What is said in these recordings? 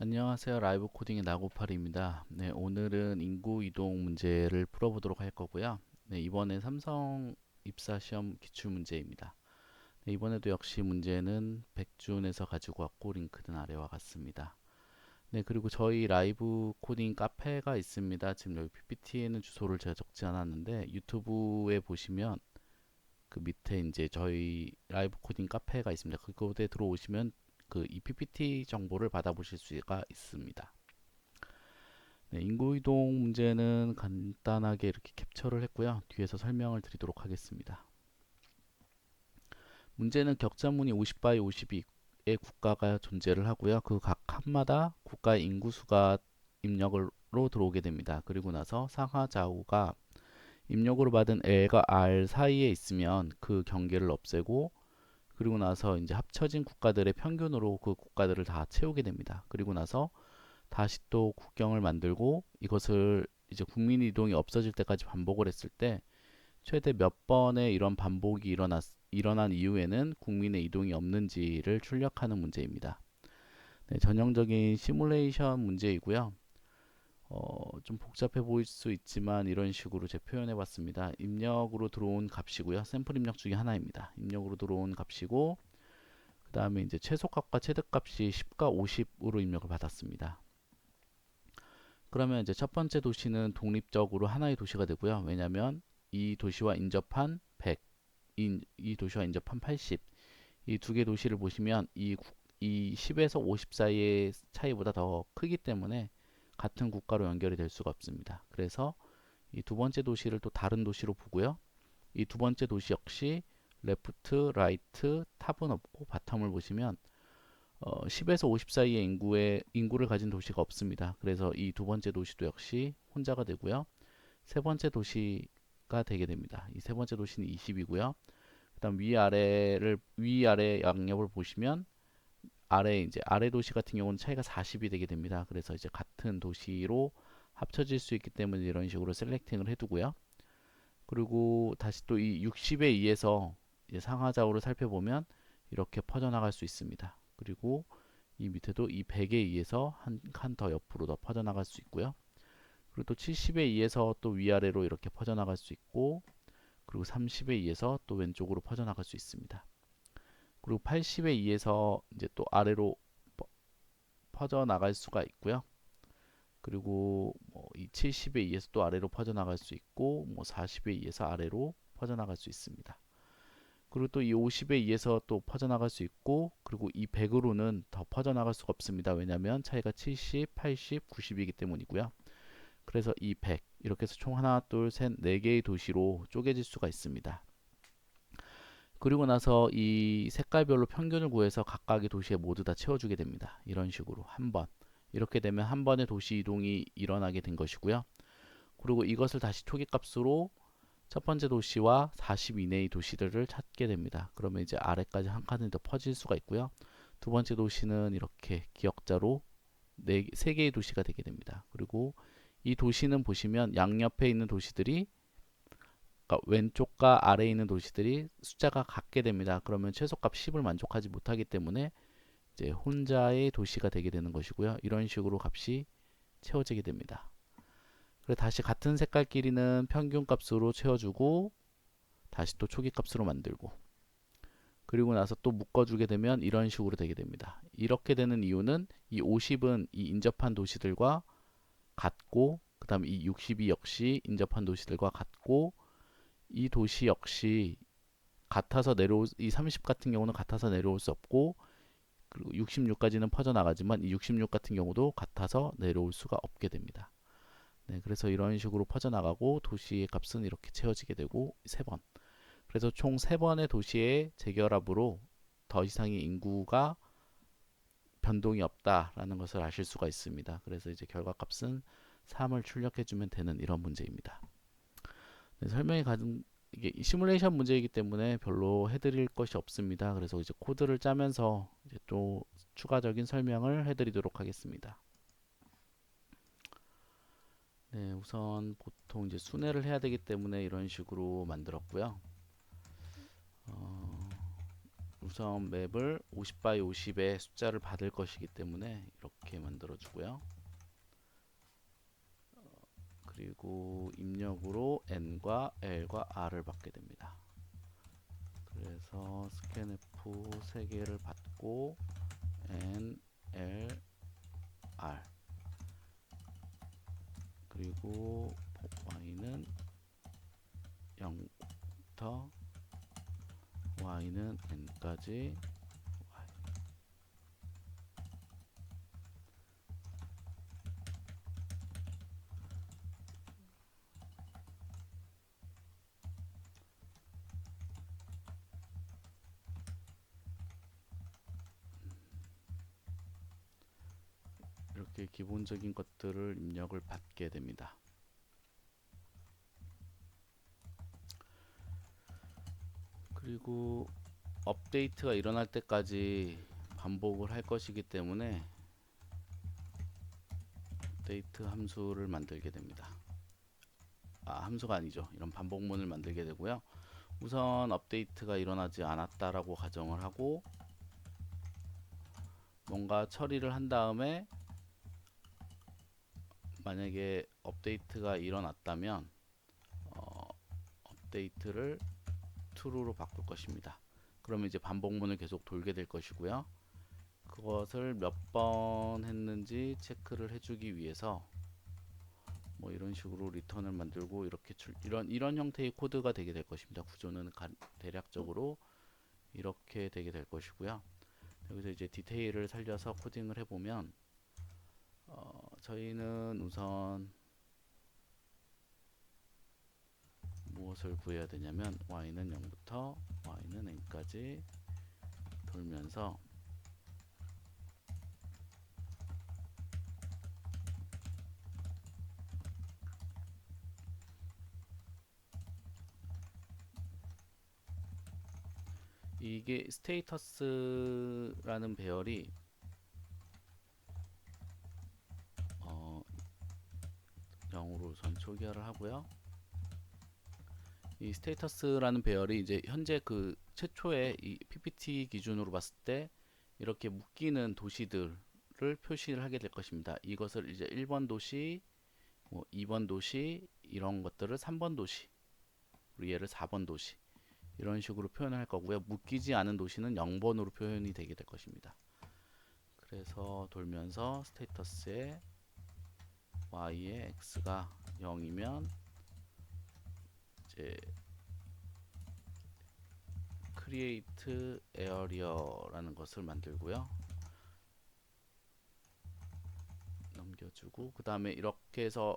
안녕하세요. 라이브 코딩의 나고팔입니다. 네, 오늘은 인구 이동 문제를 풀어보도록 할 거고요. 네, 이번에 삼성 입사 시험 기출 문제입니다. 네, 이번에도 역시 문제는 백준에서 가지고 왔고 링크는 아래와 같습니다. 네, 그리고 저희 라이브 코딩 카페가 있습니다. 지금 여기 PPT에는 주소를 제가 적지 않았는데 유튜브에 보시면 그 밑에 이제 저희 라이브 코딩 카페가 있습니다. 그곳에 들어오시면 그 이 PPT 정보를 받아보실 수가 있습니다. 네, 인구이동 문제는 간단하게 이렇게 캡처를 했고요. 뒤에서 설명을 드리도록 하겠습니다. 문제는 격자무늬 50 바이 52의 국가가 존재를 하고요. 그 각 칸마다 국가의 인구수가 입력으로 들어오게 됩니다. 그리고 나서 상하 좌우가 입력으로 받은 L과 R 사이에 있으면 그 경계를 없애고 그리고 나서 이제 합쳐진 국가들의 평균으로 그 국가들을 다 채우게 됩니다. 그리고 나서 다시 또 국경을 만들고 이것을 이제 국민 이동이 없어질 때까지 반복을 했을 때 최대 몇 번의 이런 반복이 일어난 이후에는 국민의 이동이 없는지를 출력하는 문제입니다. 네, 전형적인 시뮬레이션 문제이고요. 좀 복잡해 보일 수 있지만 이런 식으로 제가 표현해 봤습니다. 입력으로 들어온 값이고요. 샘플 입력 중에 하나입니다. 입력으로 들어온 값이고 그 다음에 이제 최소값과 최대값이 10과 50으로 입력을 받았습니다. 그러면 이제 첫 번째 도시는 독립적으로 하나의 도시가 되고요. 왜냐하면 이 도시와 인접한 100, 이 도시와 인접한 80, 이 두 개 도시를 보시면 이 10에서 50 사이의 차이보다 더 크기 때문에 같은 국가로 연결이 될 수가 없습니다. 그래서 이 두 번째 도시를 또 다른 도시로 보고요. 이 두 번째 도시 역시 레프트, 라이트, 탑은 없고 바텀을 보시면 10에서 50 사이의 인구를 가진 도시가 없습니다. 그래서 이 두 번째 도시도 역시 혼자가 되고요. 세 번째 도시가 되게 됩니다. 이 세 번째 도시는 20이고요. 그다음 위아래 양옆을 보시면 아래 도시 같은 경우는 차이가 40이 되게 됩니다. 그래서 이제 같은 도시로 합쳐질 수 있기 때문에 이런 식으로 셀렉팅을 해두고요. 그리고 다시 또 이 60에 의해서 상하좌우를 살펴보면 이렇게 퍼져나갈 수 있습니다. 그리고 이 밑에도 이 100에 의해서 한 칸 더 옆으로 더 퍼져나갈 수 있고요. 그리고 또 70에 의해서 또 위아래로 이렇게 퍼져나갈 수 있고 그리고 30에 의해서 또 왼쪽으로 퍼져나갈 수 있습니다. 그리고 80에 의해서 이제 또 아래로 퍼져나갈 수가 있고요. 그리고 뭐이 70에 의해서 또 아래로 퍼져나갈 수 있고 뭐 40에 의해서 아래로 퍼져나갈 수 있습니다. 그리고 또 이 50에 의해서 또 퍼져나갈 수 있고 그리고 이 100으로는 더 퍼져나갈 수가 없습니다. 왜냐하면 차이가 70, 80, 90이기 때문이고요. 그래서 이 100 이렇게 해서 총 하나, 둘, 셋, 네 개의 도시로 쪼개질 수가 있습니다. 그리고 나서 이 색깔별로 평균을 구해서 각각의 도시에 모두 다 채워주게 됩니다. 이런 식으로 한 번. 이렇게 되면 한 번의 도시 이동이 일어나게 된 것이고요. 그리고 이것을 다시 초기값으로 첫 번째 도시와 40 이내의 도시들을 찾게 됩니다. 그러면 이제 아래까지 한 칸이 더 퍼질 수가 있고요. 두 번째 도시는 이렇게 기역자로 세 개의 도시가 되게 됩니다. 그리고 이 도시는 보시면 양옆에 있는 도시들이 그러니까 왼쪽과 아래에 있는 도시들이 숫자가 같게 됩니다. 그러면 최소값 10을 만족하지 못하기 때문에 이제 혼자의 도시가 되게 되는 것이고요. 이런 식으로 값이 채워지게 됩니다. 그래 다시 같은 색깔끼리는 평균 값으로 채워주고 다시 또 초기 값으로 만들고 그리고 나서 또 묶어주게 되면 이런 식으로 되게 됩니다. 이렇게 되는 이유는 이 50은 이 인접한 도시들과 같고 그 다음에 이 62 역시 인접한 도시들과 같고 이 도시 역시 이 30 같은 경우는 같아서 내려올 수 없고 그리고 66까지는 퍼져나가지만 이 66 같은 경우도 같아서 내려올 수가 없게 됩니다. 네, 그래서 이런 식으로 퍼져나가고 도시의 값은 이렇게 채워지게 되고 세 번. 그래서 총 세 번의 도시의 재결합으로 더 이상의 인구가 변동이 없다라는 것을 아실 수가 있습니다. 그래서 이제 결과값은 3을 출력해주면 되는 이런 문제입니다. 네, 설명이 가진 이게 시뮬레이션 문제이기 때문에 별로 해드릴 것이 없습니다. 그래서 이제 코드를 짜면서 이제 또 추가적인 설명을 해드리도록 하겠습니다. 네, 우선 보통 이제 순회를 해야 되기 때문에 이런 식으로 만들었고요. 우선 맵을 50 by 50의 숫자를 받을 것이기 때문에 이렇게 만들어 주고요. 그리고 입력으로 n과 l과 r을 받게 됩니다. 그래서 scanf 3개를 받고 n, l, r 그리고 y는 0부터 y는 n까지 이렇게 기본적인 것들을 입력을 받게 됩니다. 그리고 업데이트가 일어날 때까지 반복을 할 것이기 때문에 업데이트 함수를 만들게 됩니다. 함수가 아니죠. 이런 반복문을 만들게 되고요. 우선 업데이트가 일어나지 않았다라고 가정을 하고 뭔가 처리를 한 다음에 만약에 업데이트가 일어났다면 업데이트를 true로 바꿀 것입니다. 그러면 이제 반복문을 계속 돌게 될 것이고요. 그것을 몇 번 했는지 체크를 해주기 위해서 뭐 이런 식으로 리턴을 만들고 이렇게 이런 형태의 코드가 되게 될 것입니다. 구조는 대략적으로 이렇게 되게 될 것이고요. 여기서 이제 디테일을 살려서 코딩을 해보면 저희는 우선 무엇을 구해야 되냐면 y는 0부터 y는 n까지 돌면서 이게 스테이터스라는 배열이 0으로 우선 초기화를 하고요. 이 스테이터스라는 배열이 이제 현재 그 최초의 이 PPT 기준으로 봤을 때 이렇게 묶이는 도시들을 표시를 하게 될 것입니다. 이것을 이제 1번 도시, 뭐 2번 도시 이런 것들을 3번 도시, 그리고 얘를 4번 도시 이런 식으로 표현할 거고요. 묶이지 않은 도시는 0번으로 표현이 되게 될 것입니다. 그래서 돌면서 스테이터스에 y의 x가 0이면 이제 create area라는 것을 만들고요. 넘겨주고 그 다음에 이렇게 해서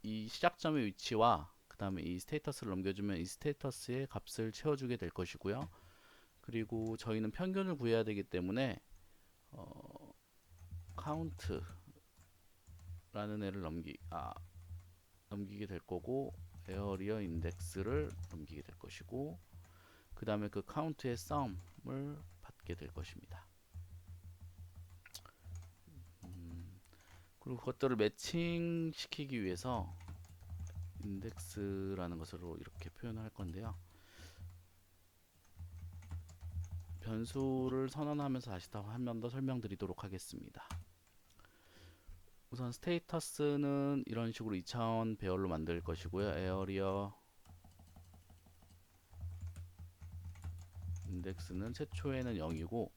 이 시작점의 위치와 그 다음에 이 스테이터스를 넘겨주면 이 스테이터스의 값을 채워주게 될 것이고요. 그리고 저희는 평균을 구해야 되기 때문에 count라는 애를 넘기게 될 거고 area index를 넘기게 될 것이고 그 다음에 그 count의 sum을 받게 될 것입니다. 그리고 그것들을 매칭 시키기 위해서 index라는 것으로 이렇게 표현을 할 건데요. 변수를 선언하면서 다시 한 번 더 설명드리도록 하겠습니다. 우선 스테이터스는 이런 식으로 2차원 배열로 만들 것이고요. 에어리어 인덱스는 최초에는 0이고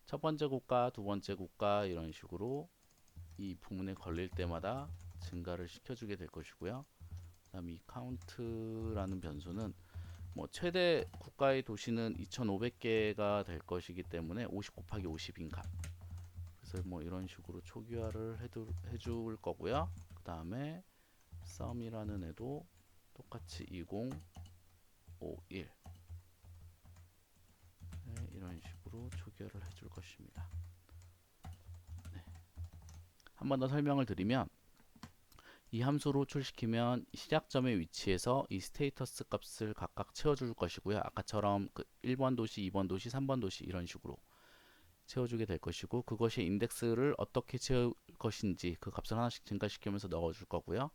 첫 번째 국가, 두 번째 국가 이런 식으로 이 부문에 걸릴 때마다 증가를 시켜주게 될 것이고요. 그 다음에 이 count라는 변수는 뭐 최대 국가의 도시는 2500개가 될 것이기 때문에 50 곱하기 50인 값. 그래서 뭐 이런 식으로 초기화를 해줄 거고요. 그 다음에 sum이라는 애도 똑같이 2051 네, 이런 식으로 초기화를 해줄 것입니다. 네. 한 번 더 설명을 드리면 이 함수로 호출시키면 시작점의 위치에서 이 스테이터스 값을 각각 채워줄 것이고요. 아까처럼 그 1번 도시, 2번 도시, 3번 도시 이런 식으로 채워주게 될 것이고 그것이 인덱스를 어떻게 채울 것인지 그 값을 하나씩 증가시키면서 넣어줄 거고요.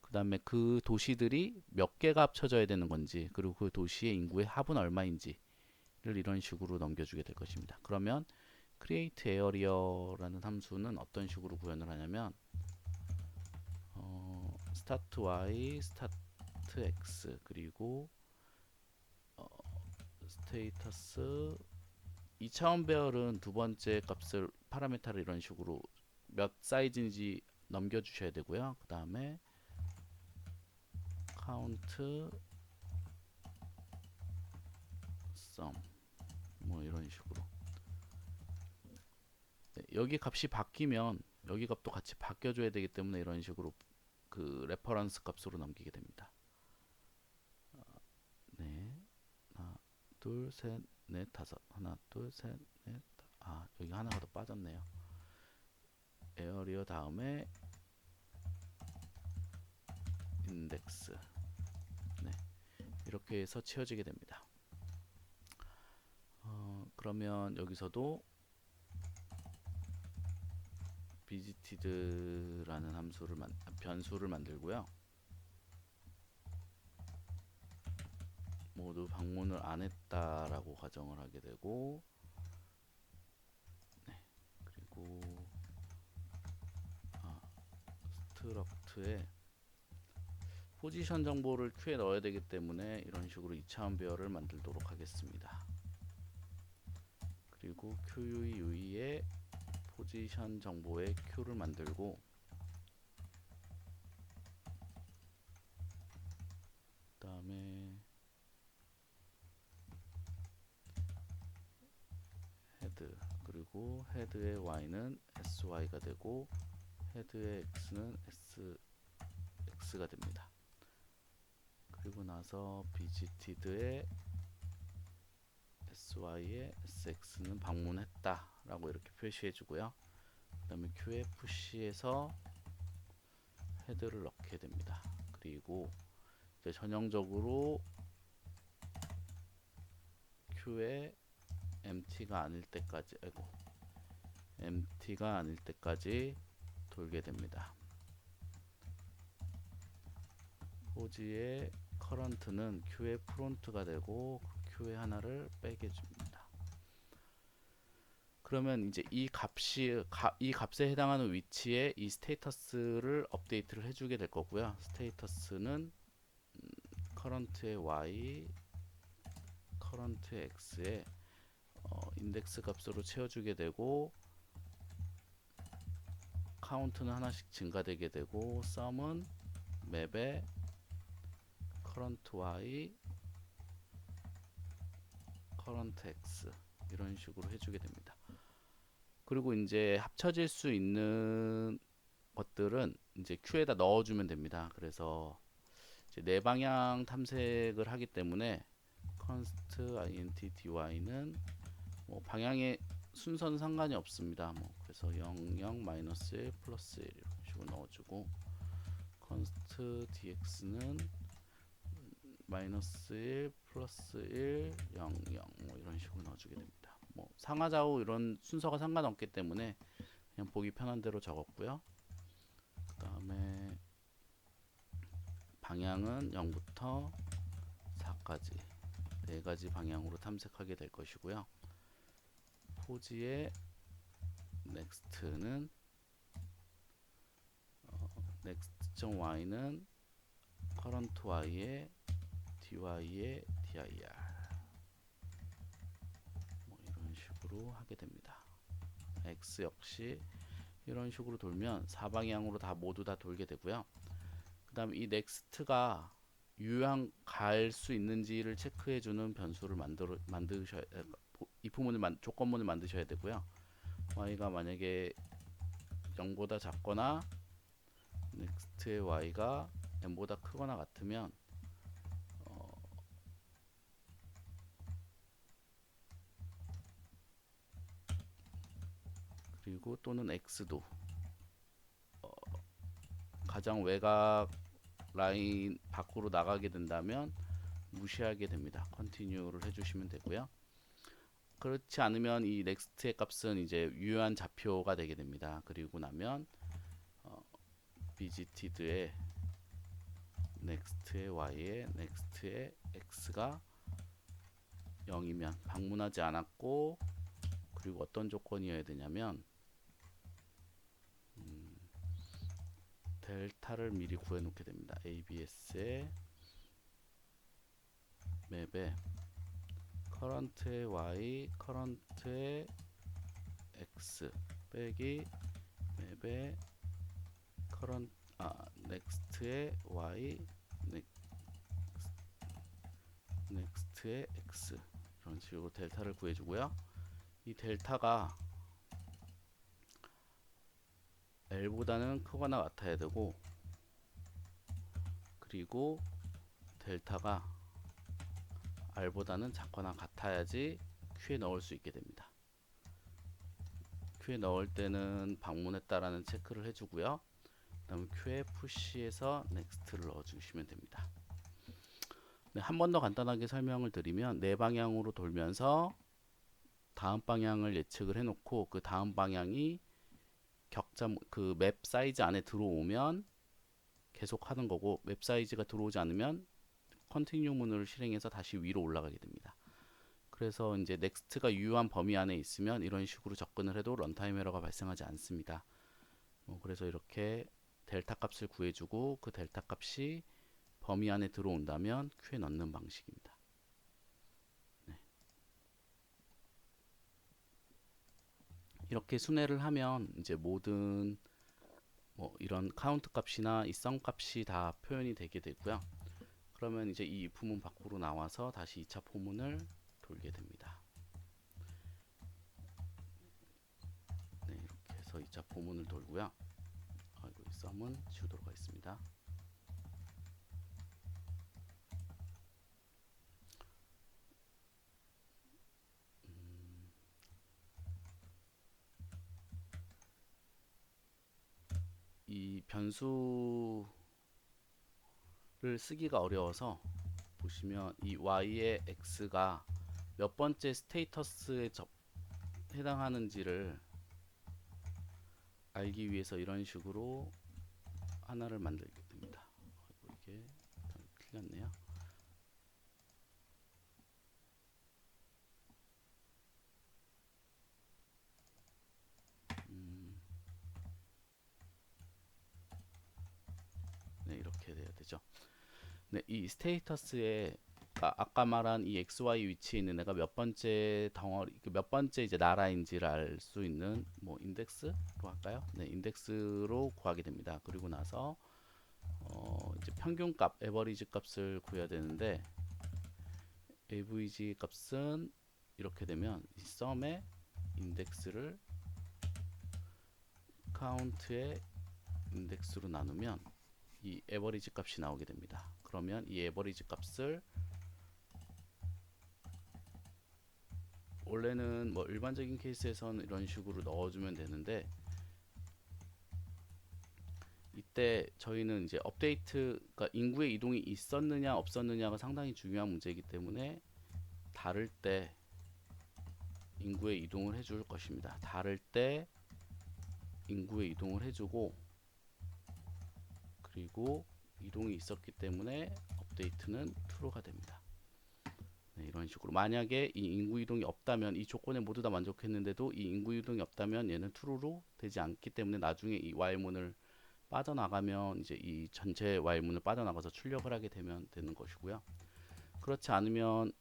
그 다음에 그 도시들이 몇 개가 합쳐져야 되는 건지 그리고 그 도시의 인구의 합은 얼마인지를 이런 식으로 넘겨주게 될 것입니다. 그러면 create area라는 함수는 어떤 식으로 구현을 하냐면 start y, start x 그리고 스테이터스 2차원 배열은 두 번째 값을 파라메타를 이런 식으로 몇 사이즈인지 넘겨주셔야 되고요. 그 다음에 count sum 뭐 이런 식으로 네, 여기 값이 바뀌면 여기 값도 같이 바뀌어줘야 되기 때문에 이런 식으로 그 레퍼런스 값으로 넘기게 됩니다. 네, 하나, 둘, 셋, 넷, 다섯, 하나, 둘, 셋, 넷, 여기 하나가 더 빠졌네요. 에어리어 다음에 인덱스. 네, 이렇게 해서 채워지게 됩니다. 그러면 여기서도 visited라는 변수를 만들고요. 모두 방문을 안 했다라고 가정을 하게 되고, 네, 그리고 스트럭트에 포지션 정보를 큐에 넣어야 되기 때문에 이런 식으로 2차원 배열을 만들도록 하겠습니다. 그리고 QUE에 포지션 정보의 Q를 만들고 그 다음에 헤드 그리고 헤드의 Y는 SY가 되고 헤드의 X는 SX가 됩니다. 그리고 나서 visited의 SY에 SX는 방문했다 라고 이렇게 표시해 주고요. 그 다음에 Q에 push해서 헤드를 넣게 됩니다. 그리고 이제 전형적으로 Q에 empty가 아닐 때까지 돌게 됩니다. 포지의 current는 Q의 front가 되고 Q의 하나를 빼게 줍니다. 그러면 이제 이 값에 해당하는 위치에 이 스테이터스를 업데이트를 해주게 될 거고요. 스테이터스는 current의 y, current의 x에 인덱스 값으로 채워주게 되고 count는 하나씩 증가되게 되고 sum은 맵에 current y, current x 이런 식으로 해주게 됩니다. 그리고 이제 합쳐질 수 있는 것들은 이제 Q에다 넣어주면 됩니다. 그래서 이제 네 방향 탐색을 하기 때문에 const int dy는 뭐 방향의 순서는 상관이 없습니다. 뭐 그래서 0, 0, 마이너스 1, 플러스 1 이런 식으로 넣어주고 const dx는 마이너스 1, 플러스 1, 0, 0 뭐 이런 식으로 넣어주게 됩니다. 뭐 상하좌우 이런 순서가 상관없기 때문에 그냥 보기 편한 대로 적었고요. 그 다음에 방향은 0부터 4까지 네 가지 방향으로 탐색하게 될 것이고요. 포지의 next는 next.y는 current y의 dy의 dir 뭐 이런 식으로 하게 됩니다. x 역시 이런 식으로 돌면 4방향으로 모두 다 돌게 되고요. 그 다음에 이 next가 유효한 갈 수 있는지를 체크해주는 변수를 만드셔야 조건문을 만드셔야 되고요. y가 만약에 0보다 작거나 next의 y가 n보다 크거나 같으면 그리고 또는 x도 가장 외곽 라인 밖으로 나가게 된다면 무시하게 됩니다. continue를 해주시면 되고요. 그렇지 않으면 이 next의 값은 이제 유효한 좌표가 되게 됩니다. 그리고 나면 visited의 next의 y에 next의 x가 0이면 방문하지 않았고, 그리고 어떤 조건이어야 되냐면 델타를 미리 구해 놓게 됩니다. ABS의 맵에 current의 y, current의 x 빼기 맵에 current next의 y, next의 x 이런 식으로 델타를 구해주고요. 이 델타가 L보다는 크거나 같아야 되고, 그리고 델타가 R보다는 작거나 같아야지 Q에 넣을 수 있게 됩니다. Q에 넣을 때는 방문했다라는 체크를 해주고요. 그 다음에 Q에 push해서 next를 넣어주시면 됩니다. 네, 한 번 더 간단하게 설명을 드리면 네 방향으로 돌면서 다음 방향을 예측을 해놓고 그 다음 방향이 격자 그 맵 사이즈 안에 들어오면 계속 하는 거고, 맵 사이즈가 들어오지 않으면 컨티뉴 문을 실행해서 다시 위로 올라가게 됩니다. 그래서 이제 넥스트가 유효한 범위 안에 있으면 이런 식으로 접근을 해도 런타임 에러가 발생하지 않습니다. 그래서 이렇게 델타 값을 구해주고 그 델타 값이 범위 안에 들어온다면 Q에 넣는 방식입니다. 네. 이렇게 순회를 하면 이제 모든 이런 카운트 값이나 이 썸 값이 다 표현이 되게 되고요. 그러면 이제 이 부문 밖으로 나와서 다시 2차 포문을 돌게 됩니다. 네, 이렇게 해서 2차 포문을 돌고요. 이 썸은 지우도록 하겠습니다. 이 변수를 쓰기가 어려워서 보시면 이 y의 x가 몇 번째 스테이터스에 해당하는지를 알기 위해서 이런 식으로 하나를 만들게 됩니다. 이게 틀렸네요. 네, 이렇게 돼야 되죠. 네, 이 스테이터스에 아까 말한 이 XY 위치에 있는 애가 몇 번째 덩어리, 몇 번째 이제 나라인지를 알 수 있는 인덱스로 할까요? 네, 인덱스로 구하게 됩니다. 그리고 나서 이제 평균값, 에버리지 값을 구해야 되는데 AVG 값은 이렇게 되면 이 썸의 인덱스를 카운트의 인덱스로 나누면 이 에버리지 값이 나오게 됩니다. 그러면 이 에버리지 값을 원래는 일반적인 케이스에서는 이런 식으로 넣어주면 되는데, 이때 저희는 이제 업데이트가 인구의 이동이 있었느냐 없었느냐가 상당히 중요한 문제이기 때문에 다를 때 인구의 이동을 해줄 것입니다. 다를 때 인구의 이동을 해주고, 그리고 이동이 있었기 때문에 업데이트는 true가 됩니다. 네, 이런 식으로 만약에 이 인구 이동이 없다면, 이 조건에 모두 다 만족했는데도 이 인구 이동이 없다면 얘는 true로 되지 않기 때문에 나중에 이 while문을 빠져나가면 이제 이 전체 while문을 빠져나가서 출력을 하게 되면 되는 것이고요. 그렇지 않으면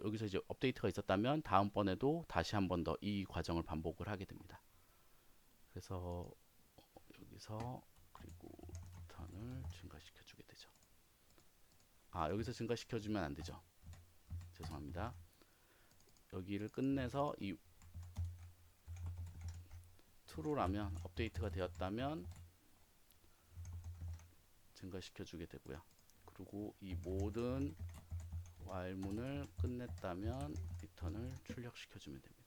여기서 이제 업데이트가 있었다면 다음번에도 다시 한 번 더 이 과정을 반복을 하게 됩니다. 그래서 여기서 그리고 턴을 증가시켜 주게 되죠. 여기서 증가시켜 주면 안 되죠. 죄송합니다. 여기를 끝내서 이 true라면, 업데이트가 되었다면 증가시켜 주게 되고요. 그리고 이 모든 while문을 끝냈다면 리턴을 출력시켜 주면 됩니다.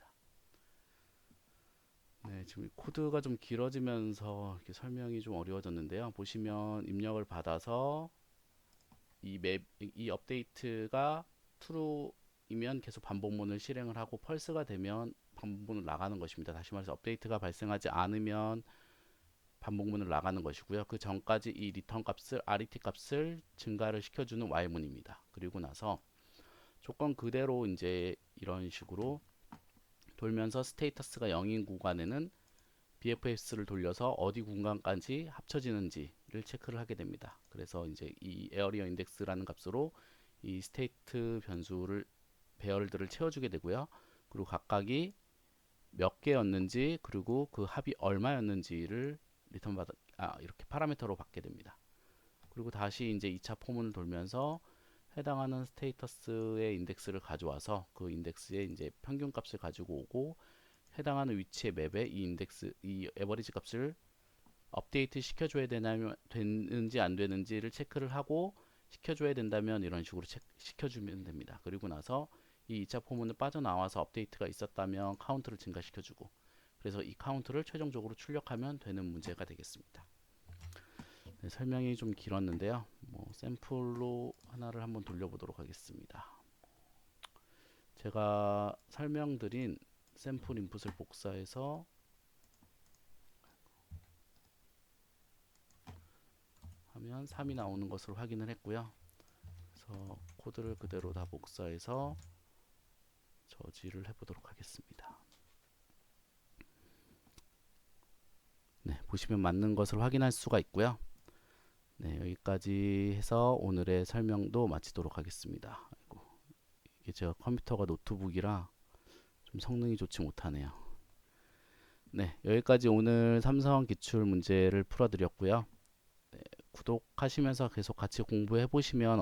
네, 지금 코드가 좀 길어지면서 이렇게 설명이 좀 어려워졌는데요. 보시면 입력을 받아서 이 업데이트가 true이면 계속 반복문을 실행을 하고, 펄스가 되면 반복문을 나가는 것입니다. 다시 말해서 업데이트가 발생하지 않으면 반복문을 나가는 것이고요. 그 전까지 이 리턴 값을, RET 값을 증가를 시켜주는 while문입니다. 그리고 나서 조건 그대로 이제 이런 식으로 돌면서 스테이터스가 0인 구간에는 BFS를 돌려서 어디 공간까지 합쳐지는지를 체크를 하게 됩니다. 그래서 이제 이 에어리어 인덱스라는 값으로 이 스테이트 변수를 배열들을 채워주게 되고요. 그리고 각각이 몇 개였는지 그리고 그 합이 얼마였는지를 리턴 받아 이렇게 파라미터로 받게 됩니다. 그리고 다시 이제 2차 포문을 돌면서 해당하는 스테이터스의 인덱스를 가져와서 그 인덱스의 이제 평균 값을 가지고 오고 해당하는 위치의 맵에 이 인덱스 이 에버리지 값을 업데이트 시켜줘야 되는지 안 되는지를 체크를 하고 시켜줘야 된다면 이런 식으로 시켜주면 됩니다. 그리고 나서 이 2차 포문을 빠져나와서 업데이트가 있었다면 카운트를 증가시켜주고 그래서 이 카운트를 최종적으로 출력하면 되는 문제가 되겠습니다. 네, 설명이 좀 길었는데요. 뭐 샘플로 하나를 한번 돌려보도록 하겠습니다. 제가 설명드린 샘플 인풋을 복사해서 하면 3이 나오는 것을 확인을 했고요. 그래서 코드를 그대로 다 복사해서 저지를 해보도록 하겠습니다. 네, 보시면 맞는 것을 확인할 수가 있고요. 네, 여기까지 해서 오늘의 설명도 마치도록 하겠습니다. 아이고, 이게 제가 컴퓨터가 노트북이라 좀 성능이 좋지 못하네요. 네, 여기까지 오늘 삼성 기출 문제를 풀어드렸고요. 네, 구독하시면서 계속 같이 공부해 보시면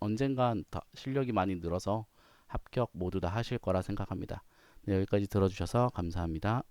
언젠간 실력이 많이 늘어서 합격 모두 다 하실 거라 생각합니다. 네, 여기까지 들어주셔서 감사합니다.